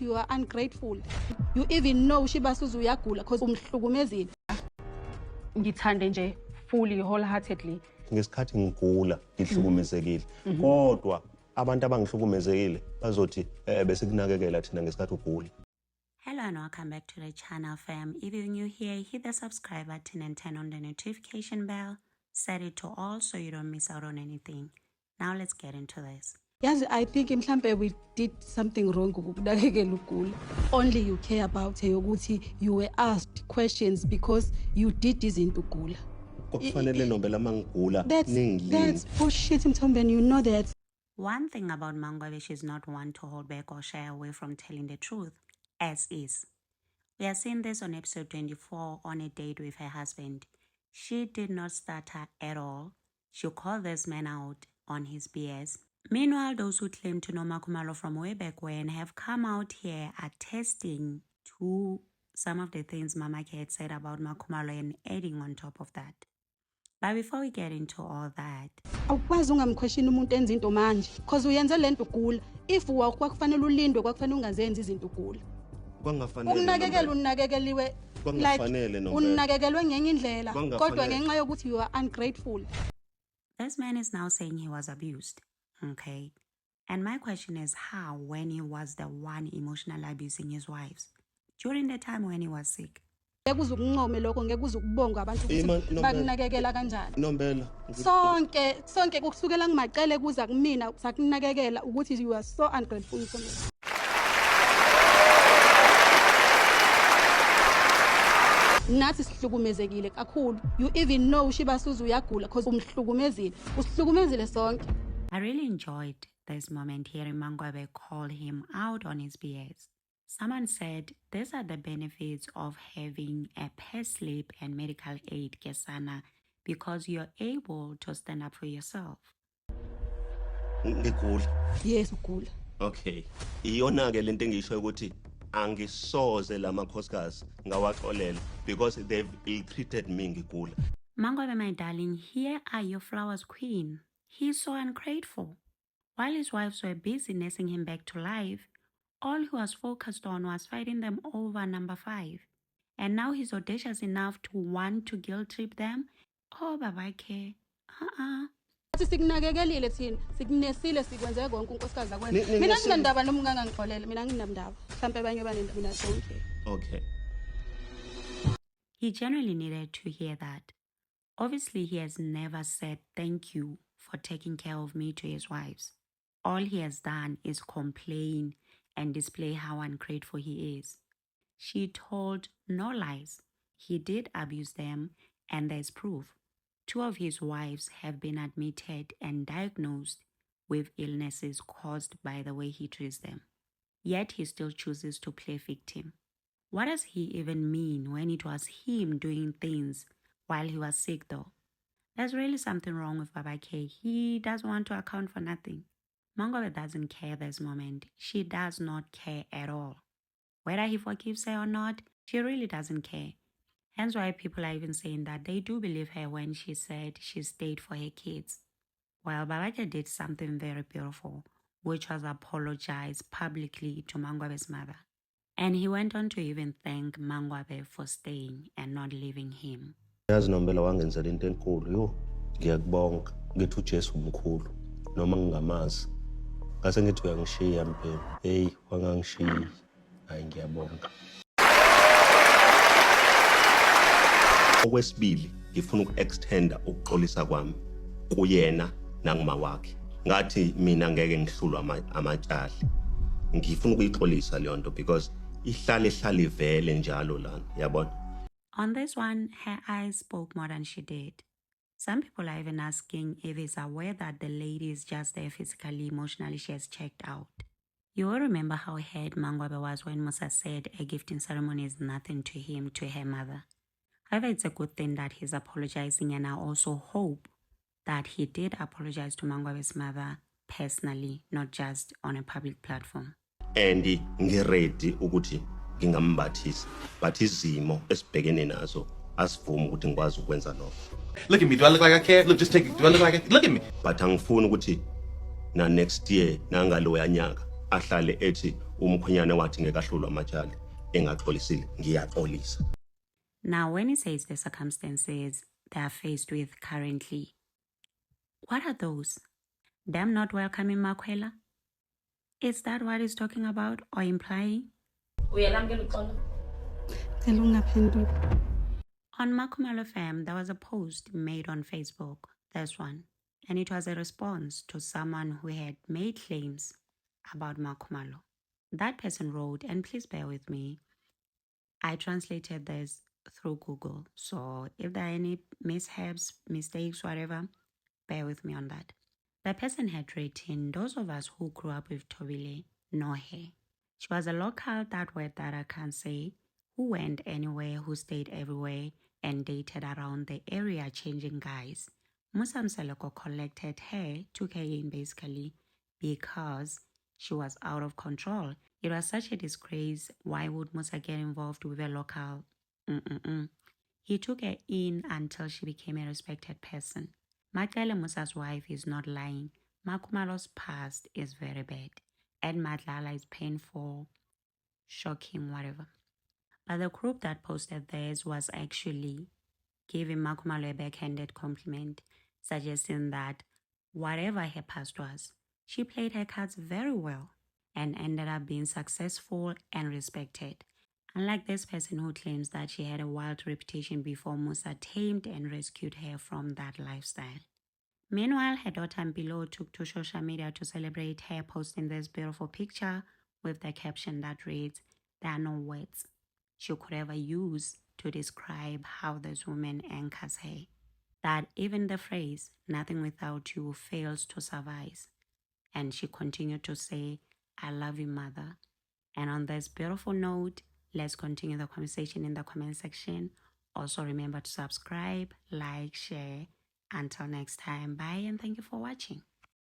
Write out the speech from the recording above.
You are ungrateful. You even know Shibasuzu uyagula because umhlukumezile. Ngithande nje fully wholeheartedly. Ngesikhathi ngigula ngihlukumezekile kodwa abantu abangihlukumezekile bazothi bese kunakekela thina ngesikhathi ugula. Hello and welcome back to the channel, fam. If you're new here, hit the subscribe button and turn on the notification bell. Set it to all so you don't miss out on anything. Now let's get into this. Yes, I think mhlambe we did something wrong ukunakekela ugula. Only you care about yokuthi you were asked questions because you did izinto ugula. Kufanele nombela mangigula ningilini. That's bullshit, Mtombeni, you know that. One thing about Mangwabe, she's not one to hold back or shy away from telling the truth, as is. We are seeing this on episode 24 on a date with her husband. She did not stutter at all. She called this man out on his BS. Meanwhile, those who claim to know Makhumalo from way back when have come out here attesting to some of the things Mamake had said about Makhumalo and adding on top of that. But before we get into all that, awukwazi ungamquestion umuntu enza into manje because uyenze lento ugula. If kwakufanele ulindwe kwakufanele ungazenzi izinto ugula. Kwangafanele Ukunakekela unakekeliwe like unakekelwe ngenye indlela kodwa ngenxa yokuthi you are ungrateful. this man is now saying he was abused. Okay. And my question is how, when he was the one emotionally abusing his wives during the time when he was sick? Ngekuzukuncome lokho ngekuzukubonga abantu ukuthi bakunakekela kanjani. Nombela. Sonke kusukela ngimacele kuza kumina sakunakekela ukuthi you are so ungrateful. Nathi sihlukumezekile kakhulu. You even know Shibasuzu uyagula because umhlukumezile. Usihlukumezile sonke. I really enjoyed this moment hearing Mangwabe call him out on his BS. Someone said these are the benefits of having a pay slip and medical aid, Kesana, because you're able to stand up for yourself. Ngigula. Yes, ugula. Okay. Iyona ke lento engisho ukuthi angisoze lamakhosikazi ngawaxolela because they've ill-treated me ngigula. Mangwabe, my darling, here are your flowers, queen. He's so ungrateful. While his wives were busy nursing him back to life, all he was focused on was fighting them over number 5. And now he's audacious enough to want to guilt trip them? Oh, babake. Sikunakekelile thina, sikunesile sikwenze konke unkosikazi akwenza. Mina nginandaba noma ungangixolele, mina nginandaba. Mhlambe abanye banendaba mina sonke. Okay. He genuinely needed to hear that. Obviously, he has never said thank you for taking care of me to his wives. All he has done is complain and display how ungrateful he is. She told no lies. He did abuse them, and there's proof. 2 of his wives have been admitted and diagnosed with illnesses caused by the way he treats them. Yet he still chooses to play victim. What does he even mean when it was him doing things while he was sick though? There's really something wrong with Baba K. He doesn't want to account for nothing. Mangwabe doesn't care this moment. She does not care at all. Whether he forgives her or not, she really doesn't care. Hence why people are even saying that they do believe her when she said she stayed for her kids. Well, Babake did something very beautiful, which was apologize publicly to Mangwabe's mother. And he went on to even thank Mangwabe for staying and not leaving him. Yazi nombela wangenzela into enkulu yo. Ngiyakubonga ngithi uJesu umkhulu noma ngingamazi. Ngase ngithi uyangishiya mpela. Hey, wangangishiya. Hayi ngiyabonga. Okwesibili ngifuna uku-extenda ukuxolisa kwami kuyena nanguma wakhe. Ngathi mina ngeke ngihlulwa amatyala. Ngifuna ukuyixolisa leyo nto because ihlale ivele njalo lana, yabona? On this one, her eyes spoke more than she did. Some people are even asking if he's aware that the lady is just there physically, emotionally, she has checked out. You will remember how hurt Mangwabe was when Musa said a gifting ceremony is nothing to him, to her mother. However, it's a good thing that he's apologizing, and I also hope that he did apologize to Mangwabe's mother personally, not just on a public platform. And ngiready ukuthi ngingambathisa, but izimo esibhekene nazo asivumi ukuthi ngikwazi ukwenza lokho. Look at me, do I look like I care? Look, just take it. Do I look like I care? Look at me. But angifuni ukuthi na next year nangaloya nyaka ahlale ethi umkhwenyane wathi ngekahlulwa amajali engaxolisile ngiyaxolisa. Now, when he says the circumstances they are faced with currently, what are those? Them not welcoming Makwela? Is that what he's talking about or implying? On Makumalo Fam, there was a post made on Facebook, this one, and it was a response to someone who had made claims about Makumalo. That person wrote, and please bear with me, I translated this through Google, so if there are any mishaps, mistakes, whatever, bear with me on that. The person had written, those of us who grew up with Tobile know her. She was a local, that word that I can't say, who went anywhere, who stayed everywhere, and dated around the area, changing guys. Musa Mseleko collected her, took her in basically, because she was out of control. It was such a disgrace. Why would Musa get involved with a local? He took her in until she became a respected person. Matlele Musa's wife is not lying. Makumalo's past is very bad. And Madlala is painful, shocking, whatever. But the group that posted theirs was actually giving Makumalo a backhanded compliment, suggesting that whatever her past was, she played her cards very well and ended up being successful and respected. Unlike this person who claims that she had a wild reputation before Musa tamed and rescued her from that lifestyle. Meanwhile, her daughter Mpilo took to social media to celebrate her, posting this beautiful picture with the caption that reads, "There are no words she could ever use to describe how this woman anchors her. That even the phrase, 'nothing without you' fails to suffice." And she continued to say, "I love you, mother." And on this beautiful note, let's continue the conversation in the comment section. Also remember to subscribe, like, share. Until next time, bye and thank you for watching.